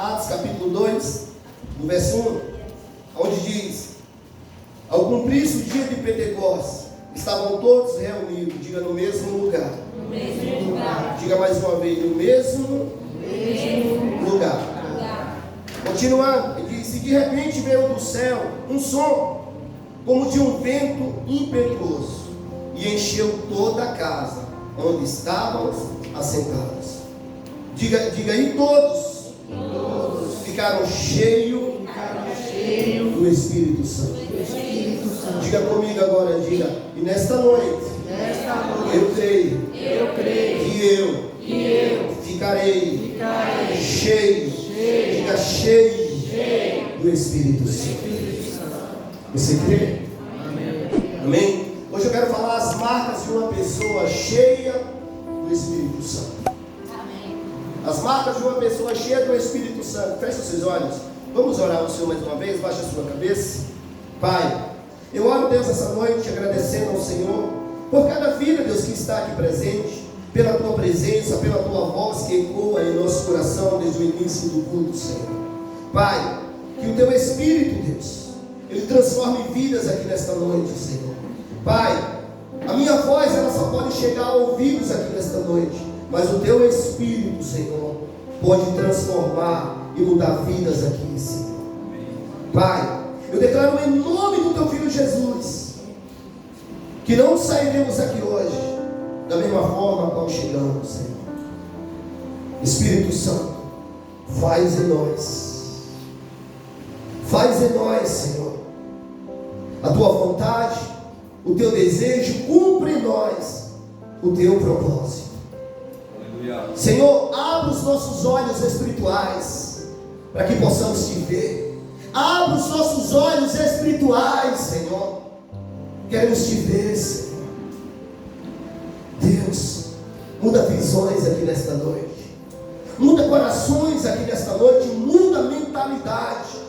Atos capítulo 2, no verso 1, onde diz: ao cumprir-se o dia de Pentecostes, estavam todos reunidos, diga, no mesmo lugar. No mesmo lugar. Diga mais uma vez, no mesmo lugar. Continuando, ele diz: e de repente veio do céu um som, como de um vento impetuoso, e encheu toda a casa onde estávamos assentados. Diga aí, todos ficaram cheios do Espírito Santo. Diga comigo agora, diga: e nesta noite eu creio que eu ficarei cheio. Diga, cheio do Espírito Santo. Você crê? Amém? Hoje eu quero falar as marcas de uma pessoa cheia do Espírito Santo. As marcas de uma pessoa cheia do Espírito Santo. Feche os seus olhos. Vamos orar ao Senhor mais uma vez. Baixe a sua cabeça. Pai, eu oro, Deus, essa noite, agradecendo ao Senhor por cada vida, Deus, que está aqui presente, pela tua presença, pela tua voz que ecoa em nosso coração desde o início do culto, Senhor. Pai, que o teu Espírito, Deus, ele transforme vidas aqui nesta noite, Senhor. Pai, a minha voz, ela só pode chegar a ouvidos aqui nesta noite, mas o teu Espírito, Senhor, pode transformar e mudar vidas aqui, Senhor. Pai, eu declaro em nome do teu Filho Jesus, que não sairemos aqui hoje da mesma forma a qual chegamos, Senhor. Espírito Santo, faz em nós, Senhor, a tua vontade, o teu desejo, cumpre em nós o teu propósito. Aleluia. Senhor, abre os nossos olhos espirituais, para que possamos te ver. Abre os nossos olhos espirituais, Senhor, queremos te ver, Senhor. Deus, muda visões aqui nesta noite, muda corações aqui nesta noite, muda a mentalidade.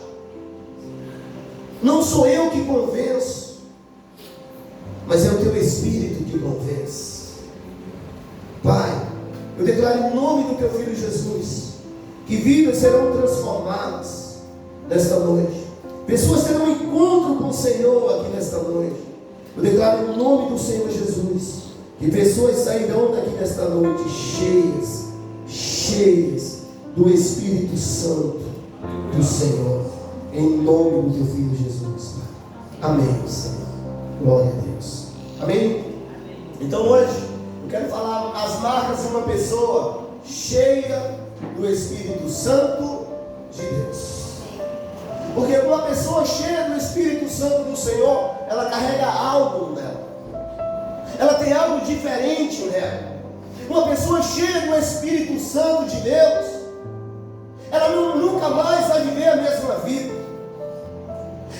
Não sou eu que convenço, mas é o teu Espírito que convence. Pai, eu declaro em nome do teu Filho Jesus, que vidas serão transformadas nesta noite, pessoas terão um encontro com o Senhor aqui nesta noite. Eu declaro em nome do Senhor Jesus, que pessoas sairão daqui nesta noite cheias do Espírito Santo do Senhor, em nome do teu Filho Jesus. Amém, Senhor. Glória a Deus. Amém? Então hoje eu quero falar as marcas de uma pessoa cheia do Espírito Santo de Deus. Porque uma pessoa cheia do Espírito Santo do Senhor, ela carrega algo nela. Ela tem algo diferente nela. Uma pessoa cheia do Espírito Santo de Deus, ela nunca mais vai viver a mesma vida.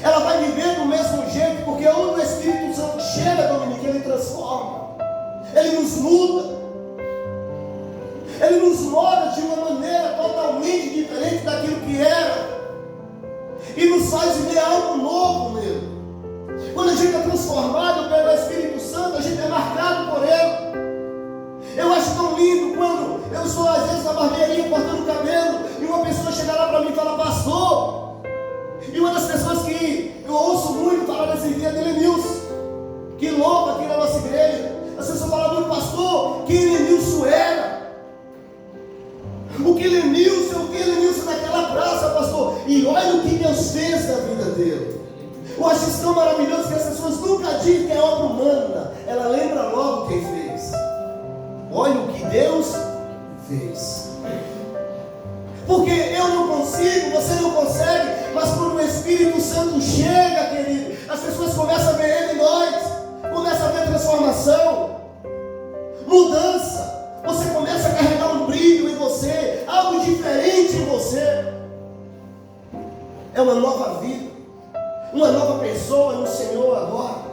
Ela vai viver do mesmo jeito, porque onde o Espírito Santo chega, Dominique, ele transforma, ele nos muda, ele nos molda de uma maneira totalmente diferente daquilo que era, e nos faz viver algo novo nele. Quando a gente é transformado pelo Espírito Santo, a gente é marcado por ele. Eu acho tão lindo quando eu estou às vezes na barbearia cortando o cabelo e uma pessoa chega lá para mim e fala: pastor. E uma das pessoas que eu ouço muito falar nesse dia é Lenilson, que louva aqui na nossa igreja. As pessoas falam muito: pastor, quem Lenilson era? O que Lenilson naquela praça, pastor? E olha o que Deus fez na vida dele. Eu acho isso tão maravilhoso que as pessoas nunca dizem que é obra humana. Ela lembra logo quem fez. Olha o que Deus fez. Porque eu não consigo, você não consegue, mas quando o Espírito Santo chega, querido, as pessoas começam a ver ele em nós, começam a ver transformação, mudança. Você começa a carregar um brilho em você, algo diferente em você. É uma nova vida, uma nova pessoa no Senhor agora,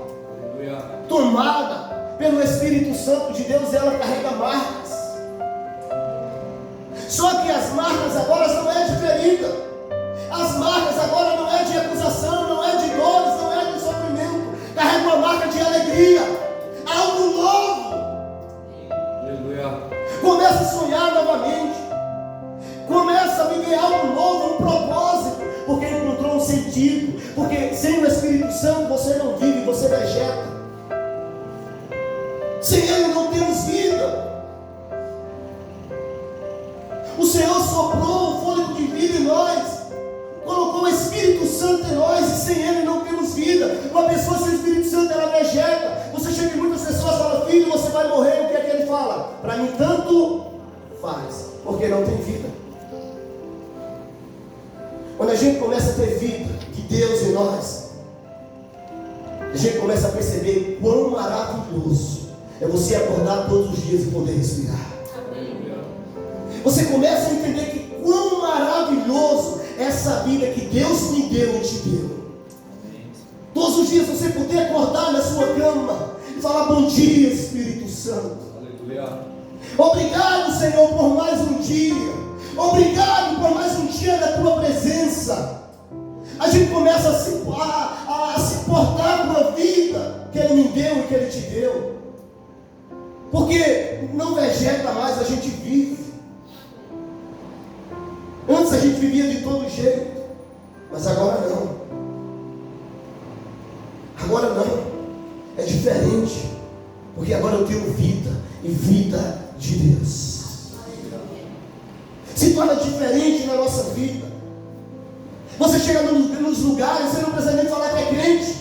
tomada pelo Espírito Santo de Deus. Ela carrega marcas. Só que as marcas agora não é de ferida. As marcas agora não é de acusação, não é de dores, não é de sofrimento. Carrega uma marca de alegria, algo novo. Aleluia. Começa a sonhar novamente, começa a viver algo novo Sem Ele não temos vida. O Senhor soprou o fôlego de vida em nós, colocou o Espírito Santo em nós, e sem Ele não temos vida. Uma pessoa sem o Espírito Santo, ela vegeta. Você chega em muitas pessoas e fala: filho, você vai morrer. O que é que ele fala? Para mim tanto faz, porque não tem vida. Quando a gente começa a ter vida de Deus em nós, a gente começa a perceber quão maravilhoso é você acordar todos os dias e poder respirar. Você começa a entender que quão maravilhoso é essa vida que Deus me deu e te deu. Todos os dias você poder acordar na sua cama e falar: bom dia, Espírito Santo. Aleluia. Obrigado, Senhor, por mais um dia. Obrigado por mais um dia da tua presença. A gente começa a se portar com a vida que Ele me deu e que Ele te deu. Porque não vegeta mais, a gente vive. Antes a gente vivia de todo jeito, mas agora não. Agora não. É diferente. Porque agora eu tenho vida, e vida de Deus. Se torna diferente na nossa vida. Você chega nos lugares, você não precisa nem falar que é crente.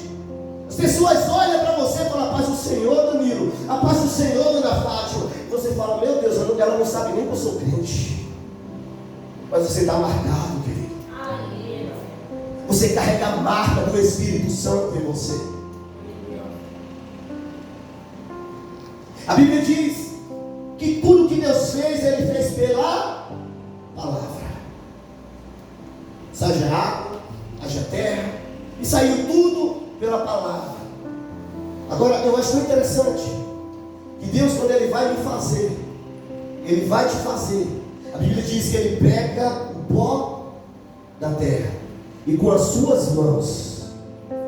As pessoas olham para você e falam: a paz do Senhor, Danilo, a paz do Senhor, Dona Fátima. Você fala: meu Deus, ela não sabe nem que eu sou crente. Mas você está marcado, querido. Você carrega a marca do Espírito Santo em você. A Bíblia diz que tudo que Deus fez, Ele fez pela palavra. Haja água, haja terra, e saiu tudo pela palavra. Agora, eu acho interessante que Deus, quando Ele vai me fazer, Ele vai te fazer. A Bíblia diz que Ele pega o pó da terra e com as suas mãos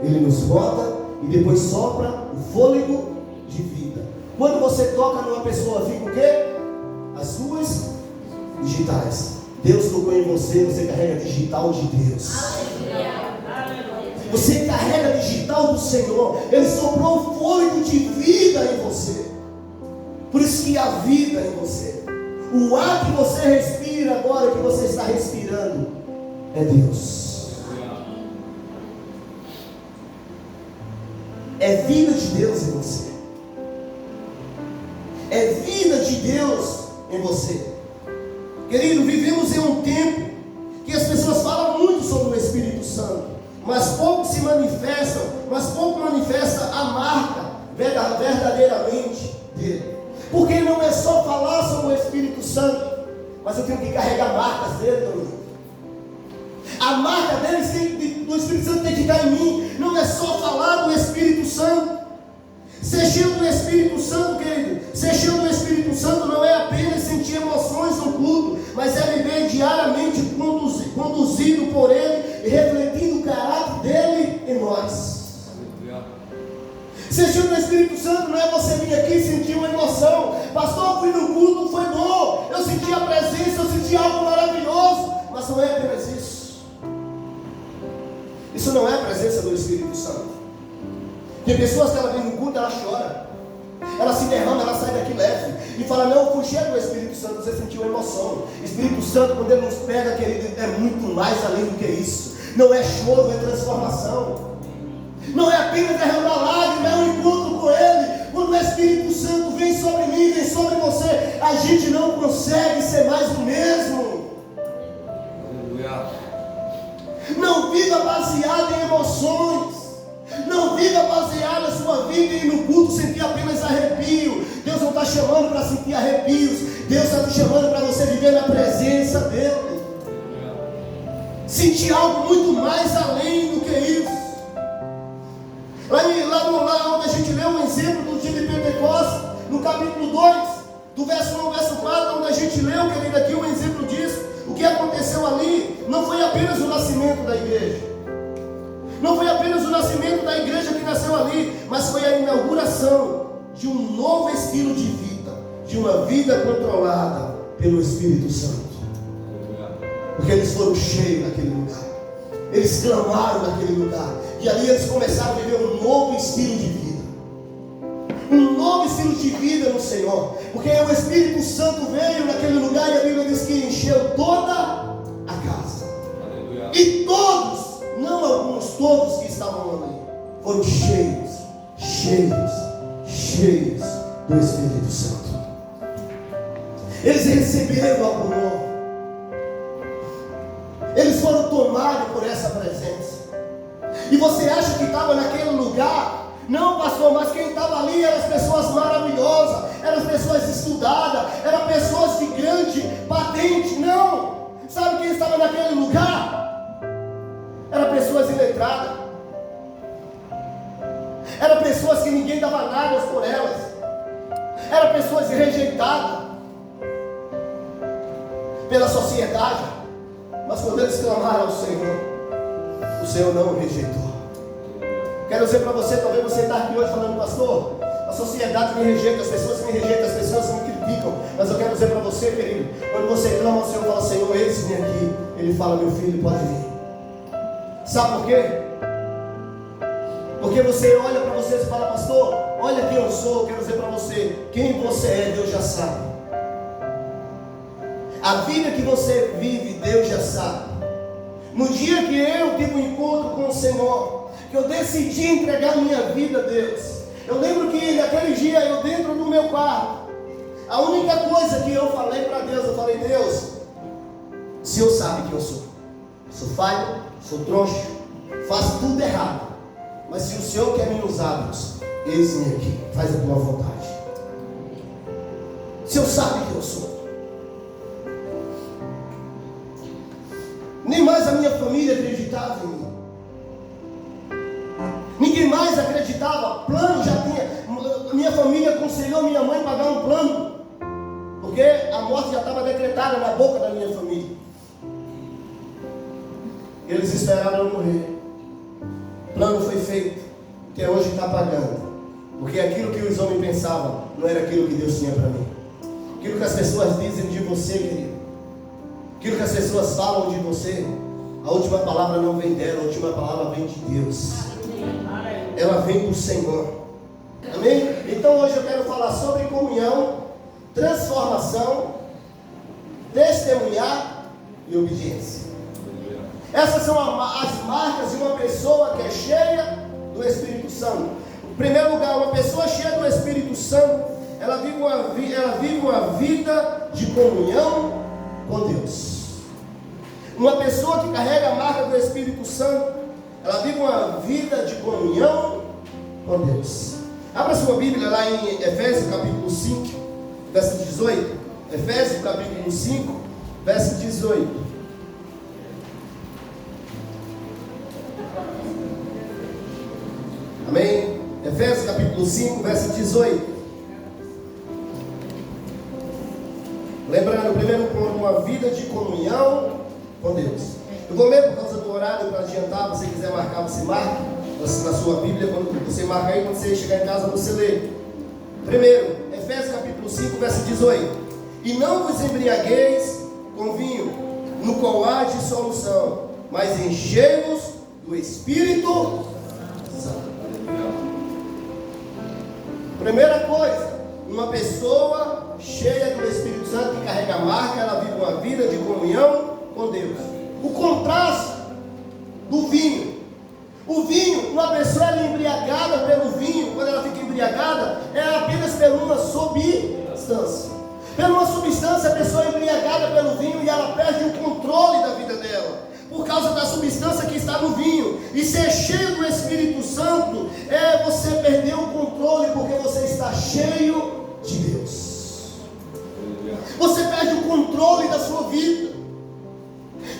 Ele nos bota e depois sopra o fôlego de vida. Quando você toca numa pessoa, fica o quê? As suas digitais. Deus tocou em você, você carrega a digital de Deus. Você carrega a digital do Senhor. Ele soprou o fôlego de vida em você. Por isso que há vida em você. O ar que você respira agora, que você está respirando, é Deus. É vida de Deus em você. É vida de Deus em você. Querido, vivemos em um tempo que as pessoas falam muito sobre o Espírito Santo, mas pouco se manifestam, manifesta a marca verdadeiramente dele. Porque não é só falar sobre o Espírito Santo, mas eu tenho que carregar marcas dele também. A marca dele, do Espírito Santo, tem que estar em mim. Não é só falar do Espírito Santo. Ser cheio do Espírito Santo, querido, ser cheio do Espírito Santo não é apenas sentir emoções no culto, mas é viver diariamente conduzido por Ele e refletindo o caráter dele em nós. Ser cheio do Espírito Santo não é você vir aqui e sentir uma emoção. Pastor, fui no culto, foi bom, eu senti a presença, eu senti algo maravilhoso, mas não é apenas isso. Isso não é a presença do Espírito Santo. Tem pessoas que ela vem no culto, ela chora, ela se derrama, ela sai daqui leve e fala: não, eu fui cheio do Espírito Santo. Você sentiu emoção. Espírito Santo, quando Ele nos pega, querido, é muito mais além do que isso. Não é choro, é transformação. Não é apenas derramar lágrimas, é um encontro com Ele. Quando o Espírito Santo vem sobre mim, vem sobre você, a gente não consegue ser mais o mesmo. Aleluia. Não viva baseado em emoções. Não viva baseada a sua vida em ir no culto sentir apenas arrepio. Deus não está chamando para sentir arrepios. Deus está te chamando para você viver na presença dEle. Sentir algo muito mais além do que isso. Lá onde a gente lê um exemplo do dia de Pentecostes, no capítulo 2, do verso 1 ao verso 4, onde a gente leu, querido, aqui um exemplo disso. O que aconteceu ali não foi apenas o nascimento da igreja. Não foi apenas o nascimento da igreja que nasceu ali, mas foi a inauguração de um novo estilo de vida, de uma vida controlada pelo Espírito Santo. Porque eles foram cheios naquele lugar, eles clamaram naquele lugar, e ali eles começaram a viver um novo estilo de vida, um novo estilo de vida no Senhor, porque o Espírito Santo veio naquele lugar e a Bíblia diz que encheu toda a casa. Aleluia. E todos, não alguns, todos que estavam ali, foram cheios do Espírito Santo. Eles receberam algo novo. Eles foram tomados por essa presença. E você acha que estava naquele lugar? Não, pastor, mas quem estava ali eram as pessoas maravilhosas, eram as pessoas estudadas, eram pessoas de grande patente. Não! Sabe quem estava naquele lugar? Eram pessoas iletradas. Eram pessoas que ninguém dava nada por elas. Eram pessoas rejeitadas pela sociedade. Mas quando eles clamaram ao Senhor, o Senhor não o rejeitou. Quero dizer para você, talvez você está aqui hoje falando, pastor, a sociedade me rejeita, as pessoas me rejeitam, as pessoas me criticam. Mas eu quero dizer para você, querido, quando você clama ao Senhor e fala, Senhor, eis-me aqui, Ele fala, meu filho, pode vir. Sabe por quê? Porque você olha para você e fala, pastor, olha quem eu sou. Eu quero dizer para você, quem você é, Deus já sabe. A vida que você vive, Deus já sabe. No dia que eu tive um encontro com o Senhor, que eu decidi entregar minha vida a Deus, eu lembro que naquele dia eu dentro do meu quarto, a única coisa que eu falei para Deus, eu falei, Deus, o Senhor sabe quem eu sou. Sou falho, sou troncho, faço tudo errado, mas se o Senhor quer me usar, Deus, eis-me aqui, faz a tua vontade. O Senhor sabe quem eu sou. Nem mais a minha família acreditava em mim. Ninguém mais acreditava. Plano já tinha. Minha família aconselhou minha mãe a pagar um plano, porque a morte já estava decretada na boca da minha família. Eles esperaram eu morrer. O plano foi feito, que hoje está pagando. Porque aquilo que os homens pensavam não era aquilo que Deus tinha para mim. Aquilo que as pessoas dizem de você, querido, aquilo que as pessoas falam de você, a última palavra não vem dela, a última palavra vem de Deus. Ela vem do Senhor. Amém? Então hoje eu quero falar sobre comunhão, transformação, testemunhar e obediência. Essas são as marcas de uma pessoa que é cheia do Espírito Santo. Em primeiro lugar, uma pessoa cheia do Espírito Santo, ela vive uma vida de comunhão com Deus. Uma pessoa que carrega a marca do Espírito Santo, ela vive uma vida de comunhão com Deus. Abra sua Bíblia lá em Efésios capítulo 5, verso 18. Efésios capítulo 5, verso 18. Amém? Efésios capítulo 5, verso 18. Lembrando, primeiro ponto, uma vida de comunhão com Deus. Eu vou ler por causa do horário para adiantar. Se você quiser marcar, você marca na sua Bíblia. Quando você marca aí, quando você chegar em casa, você lê. Primeiro, Efésios capítulo 5, verso 18. E não vos embriagueis com vinho, no qual há dissolução, mas enchei-vos do Espírito Santo. Primeira coisa, uma pessoa cheia do Espírito Santo que carrega a marca, ela vive uma vida de comunhão com Deus. O contraste do vinho. O vinho, uma pessoa é embriagada pelo vinho. Quando ela fica embriagada, é apenas por uma substância. Por uma substância, a pessoa é embriagada pelo vinho e ela perde o controle da vida dela, por causa da substância que está no vinho. E ser cheio do Espírito Santo é você perder o controle, porque você está cheio de Deus. Você perde o controle da sua vida.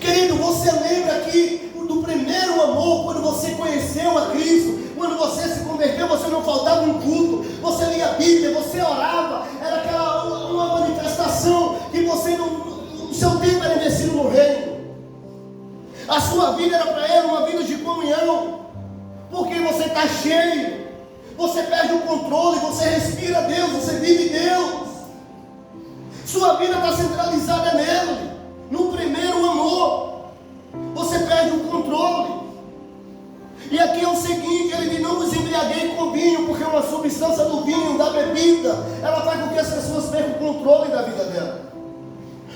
Querido, você lembra aqui do primeiro amor, quando você conheceu a Cristo, quando você se converteu, você não faltava um culto, você lia a Bíblia, você orava, era aquela uma manifestação que você o seu tempo era investido no reino. A sua vida era para Ele uma vida de comunhão, porque você está cheio, você perde o controle, você respira Deus, você vive Deus, sua vida está centralizada nele, no primeiro amor, você perde o controle. E aqui é o seguinte, ele diz, não vos embriagueis embriaguei com vinho, porque uma substância do vinho, da bebida, ela faz com que as pessoas percam o controle da vida dela.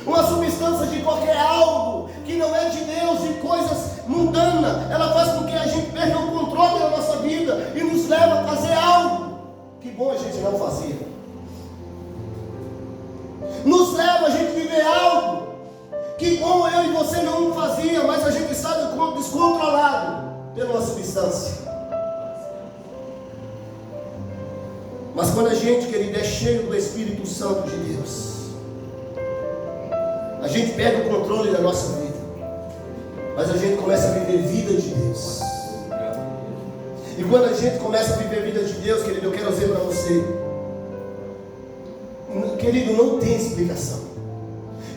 Uma substância de qualquer algo que não é de Deus, de coisas mundanas, ela faz com que a gente perca o controle da nossa vida e nos leva a fazer algo que bom a gente não fazia. Nos leva a gente viver algo que bom eu e você não fazia, mas a gente está descontrolado pela uma substância. Mas quando a gente, querido, é cheio do Espírito Santo de Deus, a gente perde o controle da nossa vida, mas a gente começa a viver vida de Deus. E quando a gente começa a viver vida de Deus, querido, eu quero dizer para você, querido, não tem explicação.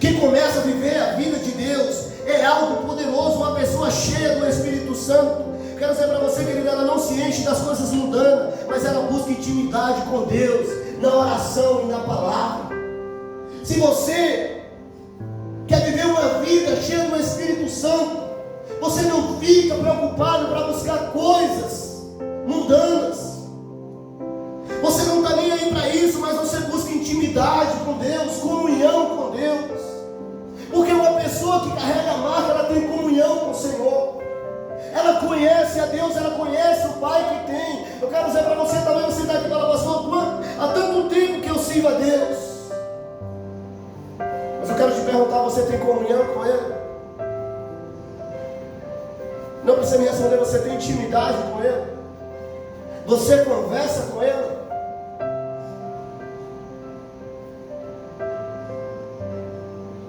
Quem começa a viver a vida de Deus é algo poderoso, uma pessoa cheia do Espírito Santo. Quero dizer para você, querido, ela não se enche das coisas mundanas, mas ela busca intimidade com Deus, na oração e na palavra. Se você quer viver uma vida cheia do Espírito Santo, você não fica preocupado para buscar coisas mundanas. Você não está nem aí para isso, mas você busca intimidade com Deus, comunhão com Deus. Porque uma pessoa que carrega a marca, ela tem comunhão com o Senhor. Ela conhece a Deus, ela conhece o Pai que tem. Eu quero dizer para você também, você está aqui e fala, pastor, há tanto tempo que eu sirvo a Deus. Mas eu quero te perguntar, você tem comunhão com Ele? Não precisa me responder, você tem intimidade com Ele? Você conversa com Ele?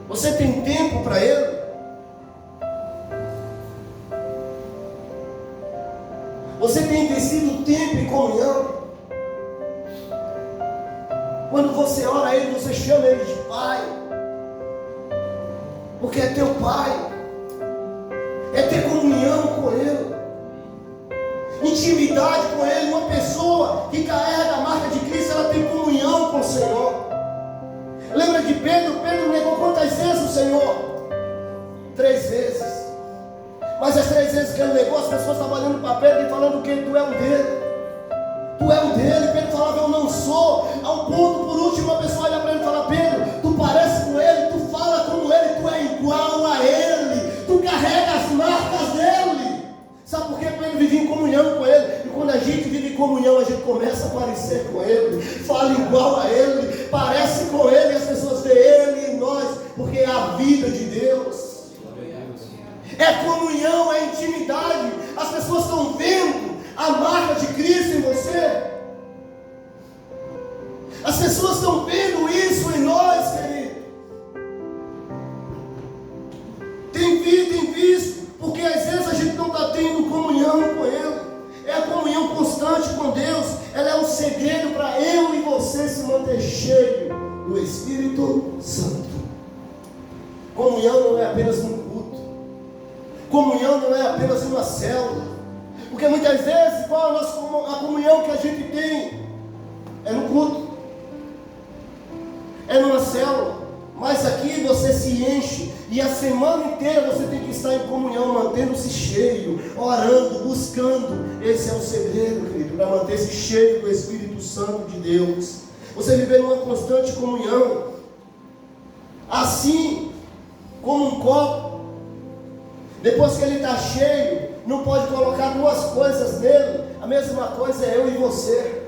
Você tem tempo para Ele? Você tem investido tempo em comunhão? Quando você ora a Ele, você chama Ele de Pai, porque é teu Pai, é ter comunhão com Ele, intimidade com Ele. Uma pessoa que carrega a marca de Cristo, ela tem comunhão com o Senhor. Lembra de Pedro? Pedro negou quantas vezes o Senhor? 3 vezes. Mas as 3 vezes que ele negou, as pessoas estavam olhando para Pedro e falando que tu é um dele. Tu é um dele. Pedro falava, eu não sou. Ao ponto, por último, a pessoa olha para ele e fala, Pedro, tu parece com ele, tu fala como ele, tu é igual a ele, tu carrega as marcas dele. Sabe por quê? Porque ele vive em comunhão com ele. E quando a gente vive em comunhão, a gente começa a parecer com ele, fala igual a ele, parece com ele, e as pessoas veem ele em nós, porque é a vida de Deus. É comunhão, é intimidade. As pessoas estão vendo a marca de Cristo em você. As pessoas estão vendo isso em nós, querido. Tem visto, porque às vezes a gente não está tendo comunhão com Ele. É a comunhão constante com Deus. Ela é um segredo para eu e você se manter cheio do Espírito Santo. Comunhão não é apenas um culto. Comunhão não é apenas uma célula. Porque muitas vezes, qual a comunhão que a gente tem? É no culto, é numa célula. Mas aqui você se enche, e a semana inteira você tem que estar em comunhão, mantendo-se cheio, orando, buscando. Esse é o segredo, querido, para manter-se cheio do Espírito Santo de Deus. Você viver numa constante comunhão, assim como um copo. Depois que ele está cheio, não pode colocar 2 coisas nele. A mesma coisa é eu e você.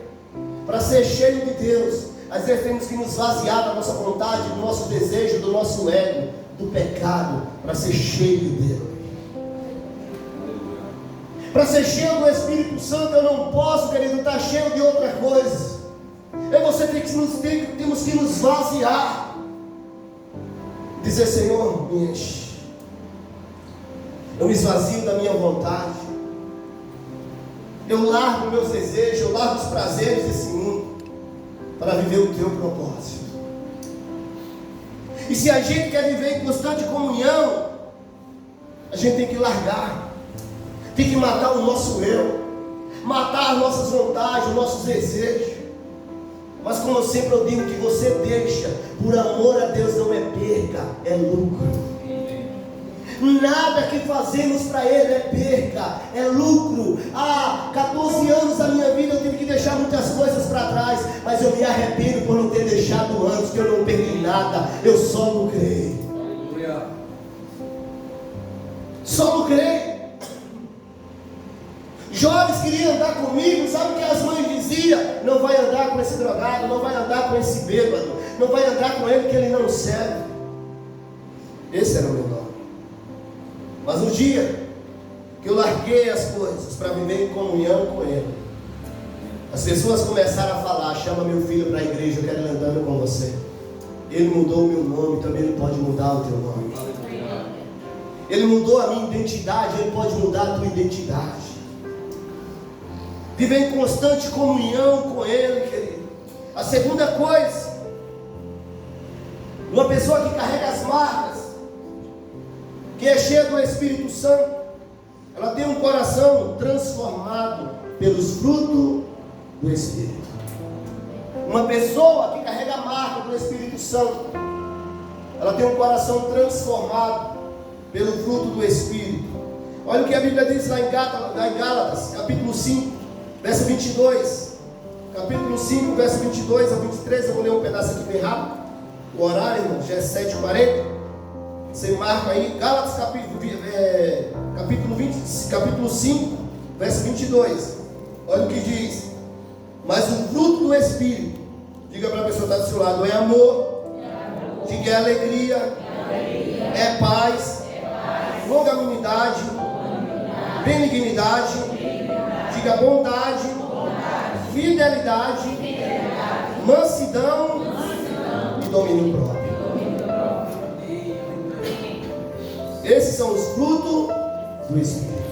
Para ser cheio de Deus, às vezes temos que nos vaziar da nossa vontade, do nosso desejo, do nosso ego, do pecado, para ser cheio dele. Para ser cheio do Espírito Santo, eu não posso, querido, estar cheio de outra coisa. Eu e você temos que nos vaziar. Dizer, Senhor, me enche. Eu me esvazio da minha vontade. Eu largo meus desejos, eu largo os prazeres desse mundo para viver o teu propósito. E se a gente quer viver em constante comunhão, a gente tem que largar, tem que matar o nosso eu, matar as nossas vontades, os nossos desejos. Mas como eu sempre digo, que você deixa por amor a Deus não é perca, é lucro. Nada que fazemos para Ele é perca, é lucro. Há 14 anos da minha vida me arrependo por não ter deixado antes, que eu não perdi nada, eu só lucrei. Só lucrei. Jovens queriam andar comigo, sabe o que as mães diziam? Não vai andar com esse drogado, não vai andar com esse bêbado, não vai andar com ele que ele não serve. Esse era o meu nome. Mas no dia que eu larguei as coisas para viver em comunhão com ele, as pessoas começaram a falar: chama meu filho para a igreja, eu quero ele andando com você. Ele mudou o meu nome, também ele pode mudar o teu nome. Ele mudou a minha identidade, ele pode mudar a tua identidade. Viver em constante comunhão com ele, querido. A segunda coisa, uma pessoa que carrega as marcas, que é cheia do Espírito Santo, ela tem um coração transformado pelos frutos do Espírito. Uma pessoa que carrega a marca do Espírito Santo, ela tem um coração transformado pelo fruto do Espírito. Olha o que a Bíblia diz lá em Gálatas, capítulo 5, verso 22. Capítulo 5, verso 22 a 23. Eu vou ler um pedaço aqui bem rápido. O horário, irmão, já é 7h40. Você marca aí, Gálatas capítulo 5, verso 22. Olha o que diz: mas o fruto do Espírito, diga para a pessoa que está do seu lado, é amor, diga é alegria, é paz, longanimidade, benignidade, diga bondade, fidelidade, mansidão e domínio próprio. Esses são os frutos do Espírito.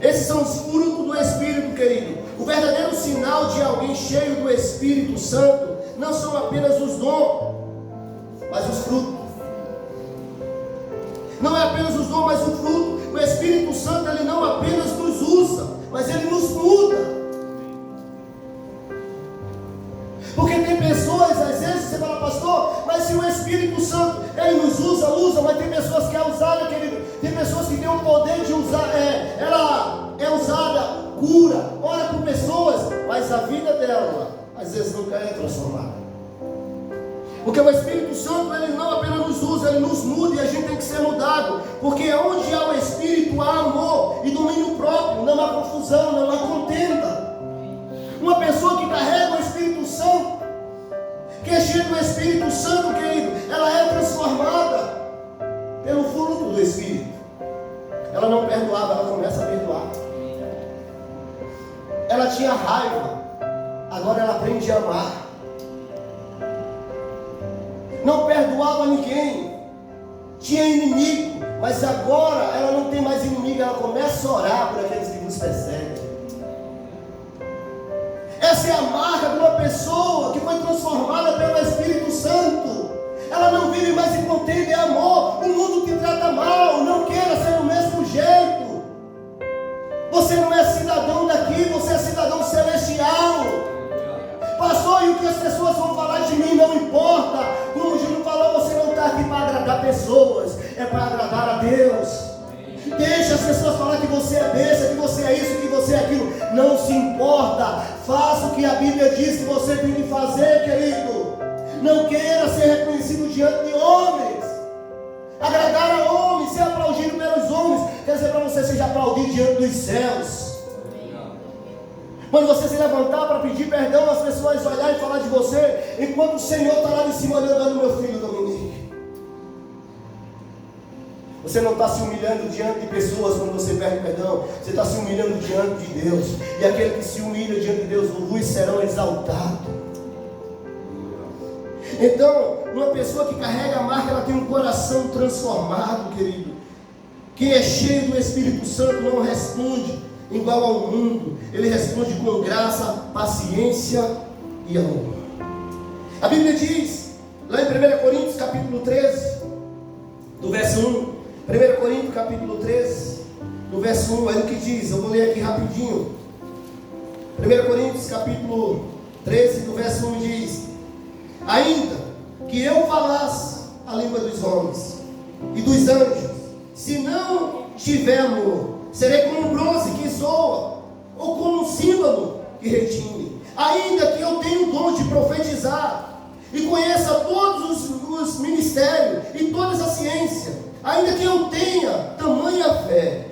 Esses são os frutos do Espírito, querido. O verdadeiro sinal de alguém cheio do Espírito Santo não são apenas os dons, mas os frutos. Não é apenas os dons, mas o fruto. O Espírito Santo, ele não apenas nos usa, mas ele nos muda. Porque tem pessoas, às vezes você fala: pastor, mas se o Espírito Santo, ele nos usa, mas tem pessoas que é usada, querido. Tem pessoas que têm o poder de usar, ela é usada, cura, ora por pessoas, mas a vida dela, às vezes, nunca é transformada. Porque o Espírito Santo, ele não apenas nos usa, ele nos muda, e a gente tem que ser mudado. Porque onde há o Espírito, há amor e domínio próprio, não há confusão, não há contenda. Uma pessoa que carrega o Espírito Santo, que é cheia do Espírito Santo, querido, ela é transformada pelo fruto do Espírito. Ela não perdoava, ela começa a perdoar. Ela tinha raiva, agora ela aprende a amar. Não perdoava ninguém, tinha inimigo, mas agora ela não tem mais inimigo, ela começa a orar por aqueles que nos perseguem. Essa é a marca de uma pessoa que foi transformada pelo Espírito Santo. Ela não vive mais em contenda, é amor. O mundo te trata mal, não queira ser do mesmo jeito. Você não é cidadão daqui, você é cidadão celestial. Pastor, e o que as pessoas vão falar de mim não importa. Como o Júlio falou, você não está aqui para agradar pessoas, é para agradar a Deus. Deixa as pessoas falar que você é besta, que você é isso, que você é aquilo. Não se importa. Faça o que a Bíblia diz que você tem que fazer, querido. Não queira ser reconhecido diante de homens. Agradar a homens, ser aplaudido pelos homens, quer dizer para você seja aplaudido diante dos céus. Quando você se levantar para pedir perdão, as pessoas olharem e falar de você, enquanto o Senhor está lá em cima olhando meu filho Dominique. Você não está se humilhando diante de pessoas quando você pede perdão. Você está se humilhando diante de Deus. E aquele que se humilha diante de Deus, os serão exaltados. Então, uma pessoa que carrega a marca, ela tem um coração transformado, querido. Quem é cheio do Espírito Santo não responde igual ao mundo. Ele responde com graça, paciência e amor. A Bíblia diz, lá em 1 Coríntios capítulo 13, do verso 1. 1 Coríntios capítulo 13, do verso 1, olha o que diz, eu vou ler aqui rapidinho. 1 Coríntios capítulo 13, do verso 1 diz: ainda que eu falasse a língua dos homens e dos anjos, se não tiver amor, serei como um bronze que soa, ou como um símbolo que retine. ainda que eu tenha o dom de profetizar, e conheça todos os ministérios e todas as ciências, ainda que eu tenha tamanha fé,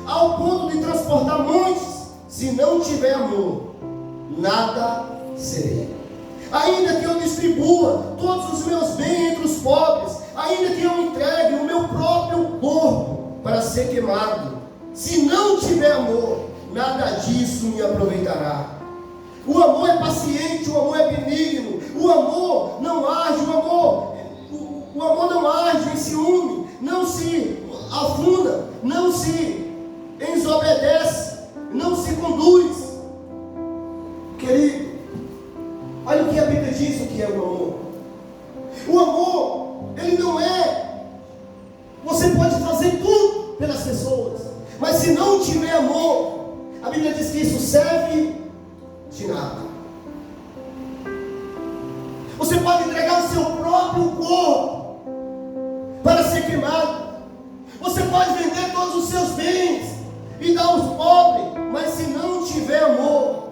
ao ponto de transportar montes, se não tiver amor, nada serei. Ainda que eu distribua todos os meus bens entre os pobres, ainda que eu entregue o meu próprio corpo para ser queimado, se não tiver amor, nada disso me aproveitará. O amor é paciente, o amor é benigno, o amor não age, o amor não age em ciúme, não se afunda, não se desobedece, não se conduz. Querido, olha o que a Bíblia diz o que é o amor. O amor, ele não é, você pode fazer tudo pelas pessoas, mas se não tiver amor, a Bíblia diz que isso serve de nada. Você pode entregar o seu próprio corpo para ser queimado, você pode vender todos os seus bens e dar aos pobres, mas se não tiver amor,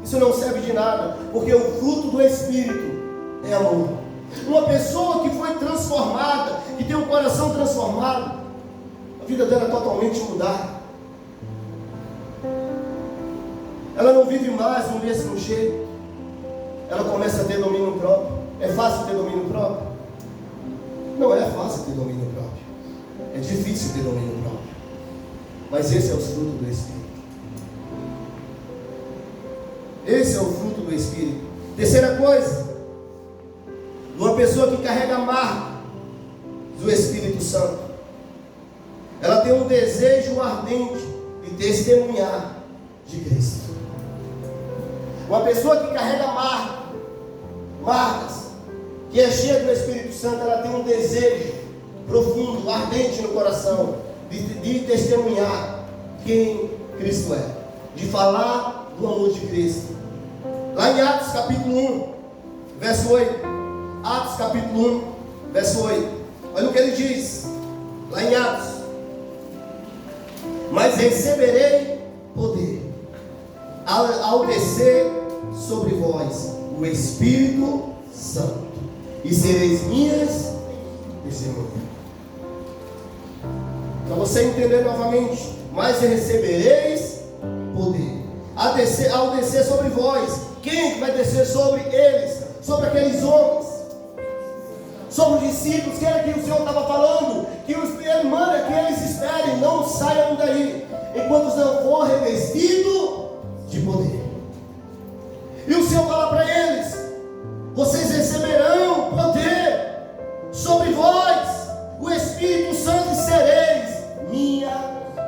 isso não serve de nada, porque o fruto do Espírito é amor. Uma pessoa que foi transformada, que tem um coração transformado, a vida dela é totalmente mudada. Ela não vive mais no mesmo jeito. Ela começa a ter domínio próprio. É fácil ter domínio próprio? Não é fácil ter domínio próprio. É difícil ter domínio próprio. Mas esse é o fruto do Espírito. Esse é o fruto do Espírito. Terceira coisa, uma pessoa que carrega a marca do Espírito Santo, ela tem um desejo ardente de testemunhar de Cristo. Uma pessoa que carrega marcas, que é cheia do Espírito Santo, ela tem um desejo profundo, ardente no coração, de testemunhar quem Cristo é, de falar do amor de Cristo. Lá em Atos capítulo 1, verso 8, Atos capítulo 1, verso 8, olha o que ele diz, lá em Atos: mas receberei poder, ao descer sobre vós o Espírito Santo, e sereis minhas testemunhas. Para você entender novamente, mas recebereis poder, ao descer sobre vós. Quem vai descer sobre eles? Sobre aqueles homens, sobre os discípulos, que era que o Senhor estava falando, que Ele manda que eles esperem, não saiam daí, enquanto não for revestido de poder. E o Senhor fala para eles: vocês receberão poder sobre vós, o Espírito Santo, e sereis minha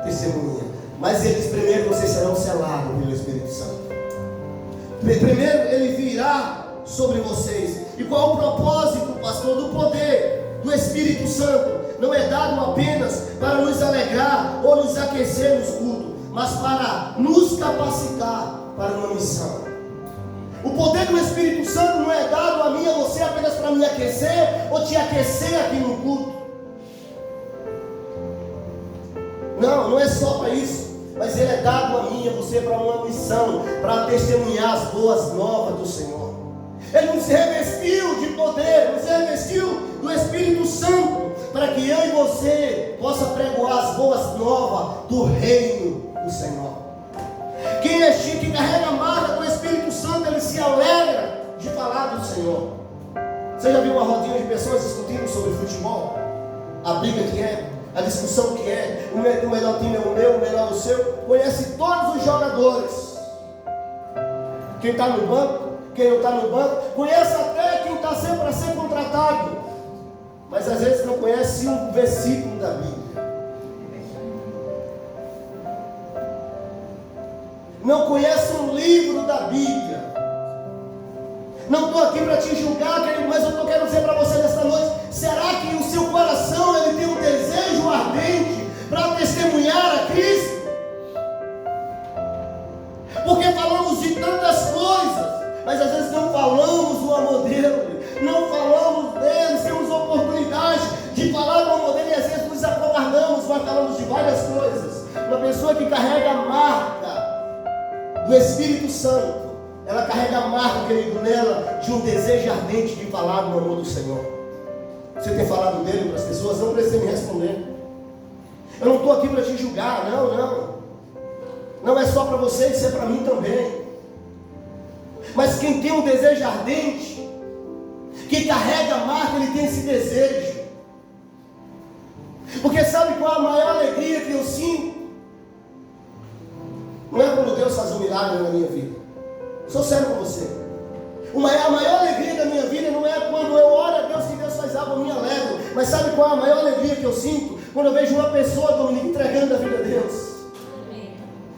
testemunha. Mas eles primeiro, vocês serão selados pelo Espírito Santo. Primeiro ele virá sobre vocês. E qual o propósito, pastor, do poder do Espírito Santo? Não é dado apenas para nos alegrar ou nos aquecer nos cultos, mas para nos capacitar para uma missão. O poder do Espírito Santo não é dado a mim e a você apenas para me aquecer ou te aquecer aqui no culto. Não é só para isso, mas ele é dado a mim e a você para uma missão, para testemunhar as boas novas do Senhor. Ele nos revestiu de poder, nos revestiu do Espírito Santo, para que eu e você possa pregoar as boas novas do reino do Senhor. Quem é chique, que carrega a marca do Espírito Santo, ele se alegra de falar do Senhor. Você já viu uma rodinha de pessoas discutindo sobre futebol? A briga que é, a discussão que é, o melhor time é o meu, o melhor é o seu. Conhece todos os jogadores. Quem está no banco, quem não está no banco, conhece até quem está sempre para ser contratado, mas às vezes não conhece um versículo da Bíblia. Não conhece um livro da Bíblia. Não estou aqui para te julgar, querido, mas eu quero dizer para você nesta noite: será que o seu coração ele tem um desejo ardente para testemunhar a Cristo? Porque falamos de tantas coisas, mas às vezes não falamos do amor dele, não falamos dele, temos oportunidade de falar do amor dele e às vezes nos acovardamos, mas falamos de várias coisas. Uma pessoa que carrega a marca do Espírito Santo, ela carrega a marca, querido, nela, de um desejo ardente de falar do amor do Senhor. Você tem falado dele para as pessoas? Não precisa me responder. Eu não estou aqui para te julgar, não. Não é só para você, isso é para mim também. Mas quem tem um desejo ardente, que carrega a marca, ele tem esse desejo. Porque sabe qual é a maior alegria que eu sinto? Não é quando Deus faz um milagre na minha vida. Sou sério com você. A maior alegria da minha vida não é quando eu oro a Deus que Deus faz algo, eu me alegro. Mas sabe qual é a maior alegria que eu sinto? Quando eu vejo uma pessoa, Dominique, entregando a vida a Deus.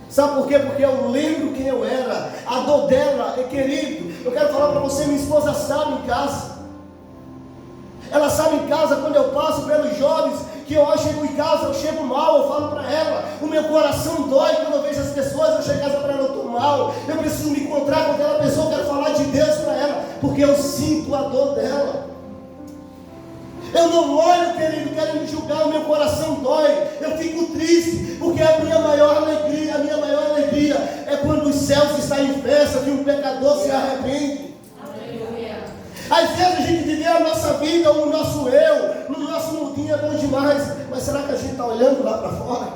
Sabe por quê? Porque eu lembro quem eu era. A dor dela, querido, eu quero falar para você, minha esposa sabe em casa. Ela sabe em casa, quando eu passo pelos jovens, que eu chego em casa, eu chego mal, eu falo para ela, o meu coração dói quando eu vejo as pessoas, eu chego em casa para ela, eu estou mal, eu preciso me encontrar com aquela pessoa, eu quero falar de Deus para ela, porque eu sinto a dor dela. Eu não olho, querido, querendo julgar, o meu coração dói, eu fico triste, porque a minha maior alegria é quando os céus estão em festa, que um pecador se arrepende. Às vezes a gente vive a nossa vida, o nosso eu, no nosso mundinho é bom demais, mas será que a gente está olhando lá para fora?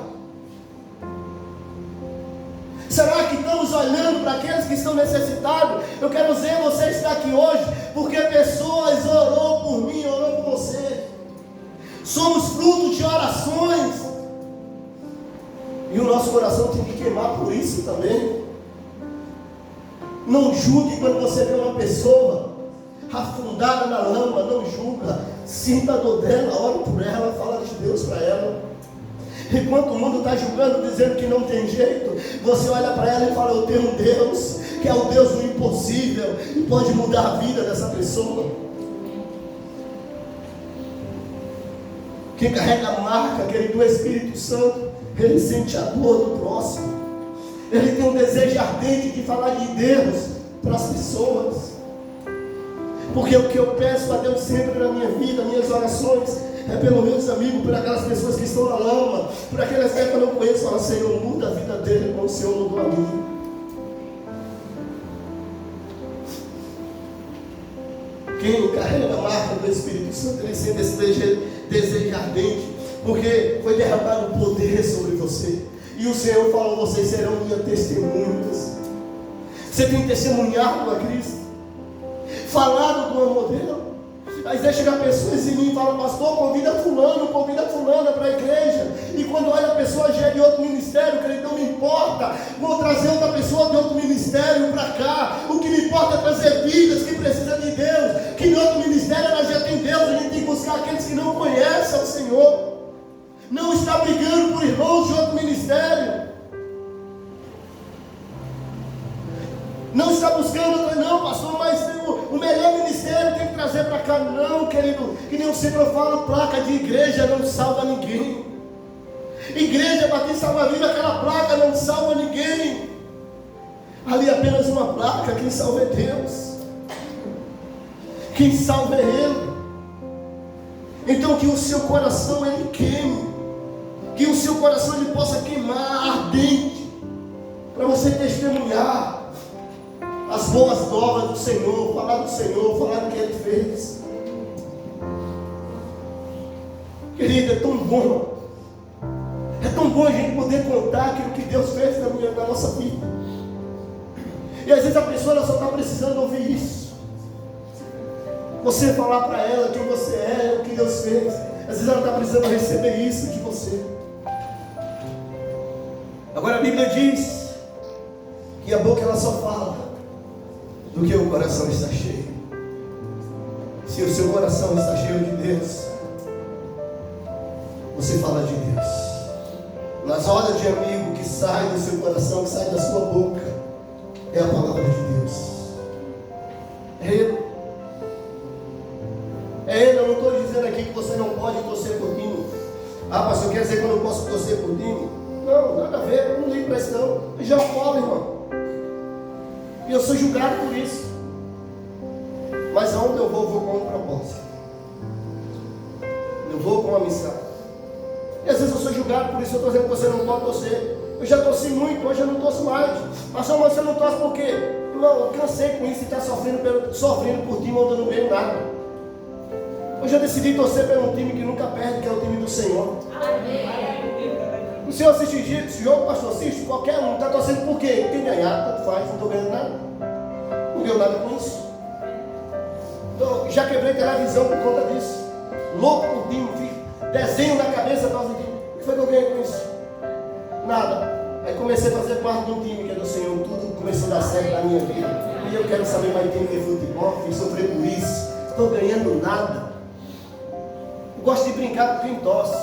Será que estamos olhando para aqueles que estão necessitados? Eu quero dizer, você está aqui hoje, porque pessoas orou por mim, orou por você. Somos fruto de orações, e o nosso coração tem que queimar por isso também. Não julgue quando você vê uma pessoa afundada na lama, não julga, sinta a dor dela, ore por ela, fala de Deus para ela. Enquanto o mundo está julgando, dizendo que não tem jeito, você olha para ela e fala, eu tenho um Deus, que é o Deus do impossível, e pode mudar a vida dessa pessoa. Quem carrega a marca, querido, do Espírito Santo, ele sente a dor do próximo, ele tem um desejo ardente de falar de Deus para as pessoas. Porque o que eu peço a Deus sempre na minha vida, minhas orações, é pelos meus amigos, por aquelas pessoas que estão na lama, por aquelas que eu não conheço, fala, Senhor, muda a vida dele como o Senhor mudou a mim. Quem carrega a marca do Espírito Santo, ele sente esse desejo ardente, porque foi derramado poder sobre você. E o Senhor falou, vocês serão minhas testemunhas. Você tem testemunhado a Cristo, falado do amor dele. Às vezes chega pessoas em mim e fala, pastor, convida fulana para a igreja. E quando olha a pessoa já é de outro ministério, que ele não me importa, vou trazer outra pessoa de outro ministério para cá. O que me importa é trazer vidas que precisam de Deus, que em outro ministério ela já tem Deus. A gente tem que buscar aqueles que não conhecem o Senhor. Não está brigando por irmãos de outro ministério. Não está buscando, não, pastor, mas o melhor ministério tem que trazer para cá. Não, querido, que nem eu sempre falo, placa de igreja não salva ninguém. Igreja para quem salva a vida, aquela placa não salva ninguém. Ali é apenas uma placa, quem salva é Deus. Quem salva é Ele. Então que o seu coração ele queime, que o seu coração ele possa queimar ardente, para você testemunhar as boas novas do Senhor, falar do Senhor, falar do que Ele fez. Querido, é tão bom a gente poder contar aquilo que Deus fez na nossa vida. E às vezes a pessoa só está precisando ouvir isso. Você falar para ela quem você é, o que Deus fez. Às vezes ela está precisando receber isso de você. Agora a Bíblia diz que a boca ela só fala do que o coração está cheio. Se o seu coração está cheio de Deus, você fala de Deus. Nas horas de amigo que sai do seu coração, que sai da sua boca, é a palavra de Deus. É Ele. É Ele. Eu não estou dizendo aqui que você não pode torcer por mim. Ah, pastor, quer dizer que eu não posso torcer por mim? Não, nada a ver, eu não ligo para isso não. Eu já falo, irmão. E eu sou julgado por isso. Mas aonde eu vou com um propósito. Eu vou com uma missão. E às vezes eu sou julgado por isso. Eu estou dizendo que você não pode torcer. Eu já torci muito, hoje eu não torço mais. Pastor, mas você não torce por quê? Não, eu cansei com isso e está sofrendo por time onde eu não ganho nada. Hoje eu decidi torcer por um time que nunca perde, que é o time do Senhor. O senhor assiste esse jogo, pastor, assiste, qualquer um, está torcendo por quê? Quem ganhar, tanto faz, não estou ganhando nada. Não ganho nada com isso. Então, já quebrei televisão por conta disso. Louco por time, desenho na cabeça por causa disso. O que foi que eu ganhei com isso? Nada. Aí comecei a fazer parte de um time que é do Senhor, tudo começou a dar certo na minha vida. E eu quero saber mais time de futebol, fui sofrer por isso. Estou ganhando nada. Eu gosto de brincar com quem torce,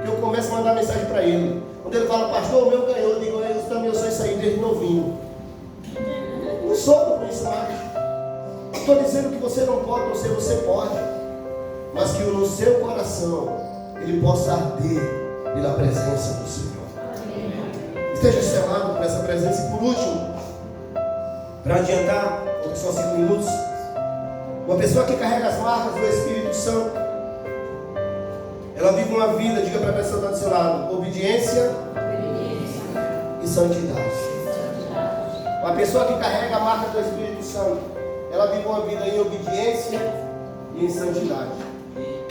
que eu começo a mandar mensagem para ele. Quando ele fala, pastor, o meu ganhou, eu digo, eu também eu sou isso aí desde novinho. Não sou por isso mais. Estou dizendo que você não pode torcer, você pode. Mas que no seu coração ele possa arder pela presença do Senhor. Esteja selado por essa presença. E por último, para adiantar, porque são 5 minutos, uma pessoa que carrega as marcas do Espírito Santo, ela vive uma vida, diga para a pessoa que está do seu lado, obediência e santidade. Uma pessoa que carrega a marca do Espírito Santo, ela vive uma vida em obediência e em santidade.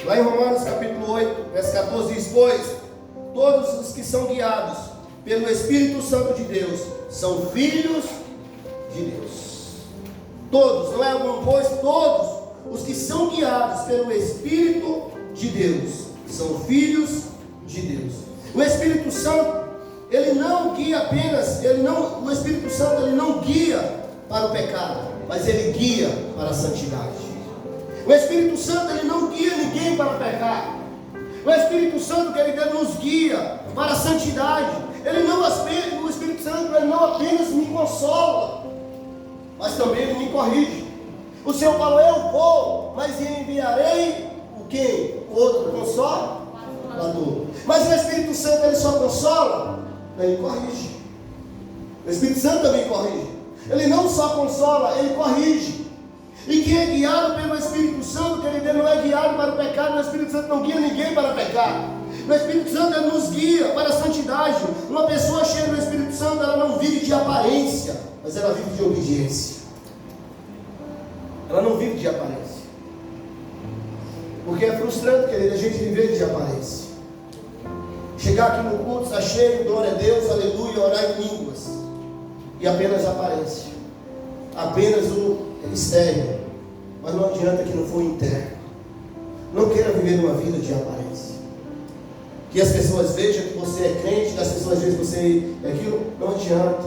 Lá em Romanos capítulo 8, verso 14 diz, pois todos os que são guiados pelo Espírito Santo de Deus são filhos de Deus. Todos, não é algum, pois todos os que são guiados pelo Espírito de Deus são filhos de Deus. O Espírito Santo, ele não guia apenas, o Espírito Santo ele não guia para o pecado, mas ele guia para a santidade. O Espírito Santo ele não guia ninguém para pecar. O Espírito Santo, querido, ele nos guia para a santidade. O Espírito Santo ele não apenas me consola, mas também ele me corrige. O Senhor falou, eu vou, mas enviarei o quê? O outro consolador. Mas o Espírito Santo ele só consola, ele corrige. O Espírito Santo também corrige. Ele não só consola, ele corrige. E quem é guiado pelo Espírito Santo, querido, ele não é guiado para o pecado. O Espírito Santo não guia ninguém para pecar. O Espírito Santo ele nos guia para a santidade. Uma pessoa cheia do Espírito Santo, ela não vive de aparência, mas ela vive de obediência. Ela não vive de aparência. Porque é frustrante, querido, a gente viver de aparência. Chegar aqui no culto, está cheio, glória a Deus, aleluia, orar em línguas. E apenas aparência. Apenas o externo. Mas não adianta que não for interno. Não queira viver uma vida de aparência. Que as pessoas vejam que você é crente, que as pessoas vejam que você é aquilo. Não adianta.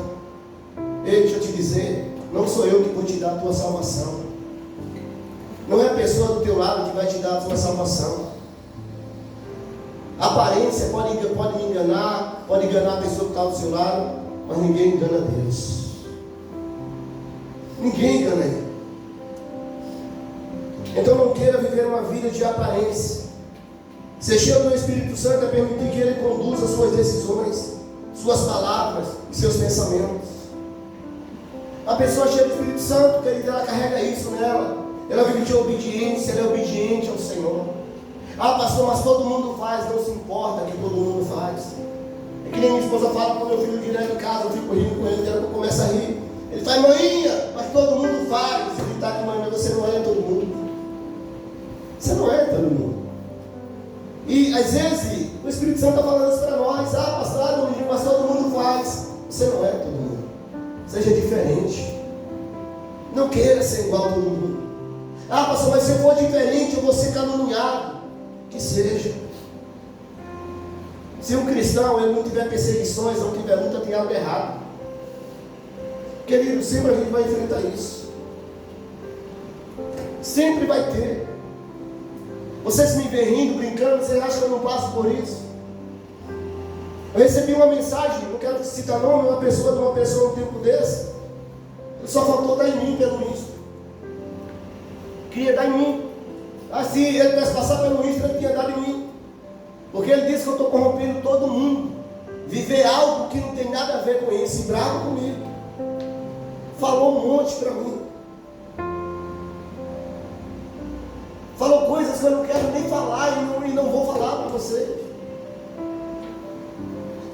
Ei, deixa eu te dizer, não sou eu que vou te dar a tua salvação. Não é a pessoa do teu lado que vai te dar a tua salvação. A aparência pode me enganar, pode enganar a pessoa que está do seu lado, mas ninguém engana Deus. Ninguém engana Ele. Então não queira viver uma vida de aparência. Ser cheio do Espírito Santo é permitir que Ele conduza suas decisões, suas palavras e seus pensamentos. A pessoa cheia do Espírito Santo, querida, ela carrega isso nela. Ela vive de obediência, ela é obediente ao Senhor. Ah, pastor, mas todo mundo faz, não se importa que todo mundo faz. É que nem minha esposa fala com meu filho direto em casa, eu fico rindo com ele, ela começa a rir. Ele faz, maninha, mas todo mundo faz. Ele está com mãe, você não é todo mundo. Você não é todo mundo. E às vezes o Espírito Santo está falando isso para nós. Ah, pastor, mas todo mundo faz. Você não é todo mundo. Seja diferente. Não queira ser igual a todo mundo. Ah, pastor, mas se eu for diferente, eu vou ser caluniado. Que seja. Se um cristão ele não tiver perseguições, não tiver luta, tem algo errado. Querido, sempre a gente vai enfrentar isso. Sempre vai ter. Vocês me veem rindo, brincando, vocês acham que eu não passo por isso? Eu recebi uma mensagem, não quero citar nome, de uma pessoa no tempo desse. Ele só faltou dar em mim pelo Insta. Queria dar em mim. Se ele pudesse passar pelo Insta, ele tinha dado em mim. Porque ele disse que eu estou corrompendo todo mundo. Viver algo que não tem nada a ver com isso, e bravo comigo. Falou um monte para mim. Falou coisas que eu não quero nem falar e não vou falar para você.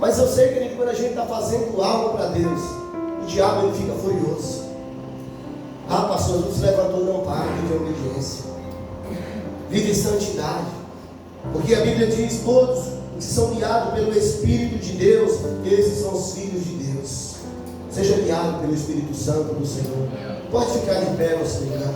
Mas eu sei, querido, quando a gente está fazendo algo para Deus, o diabo ele fica furioso. Ah, pastor, Jesus se levantou, não para, vive obediência, vive santidade, porque a Bíblia diz: todos que são guiados pelo Espírito de Deus, esses são os filhos de Deus. Seja guiado pelo Espírito Santo do Senhor. Pode ficar de pé no seu lugar.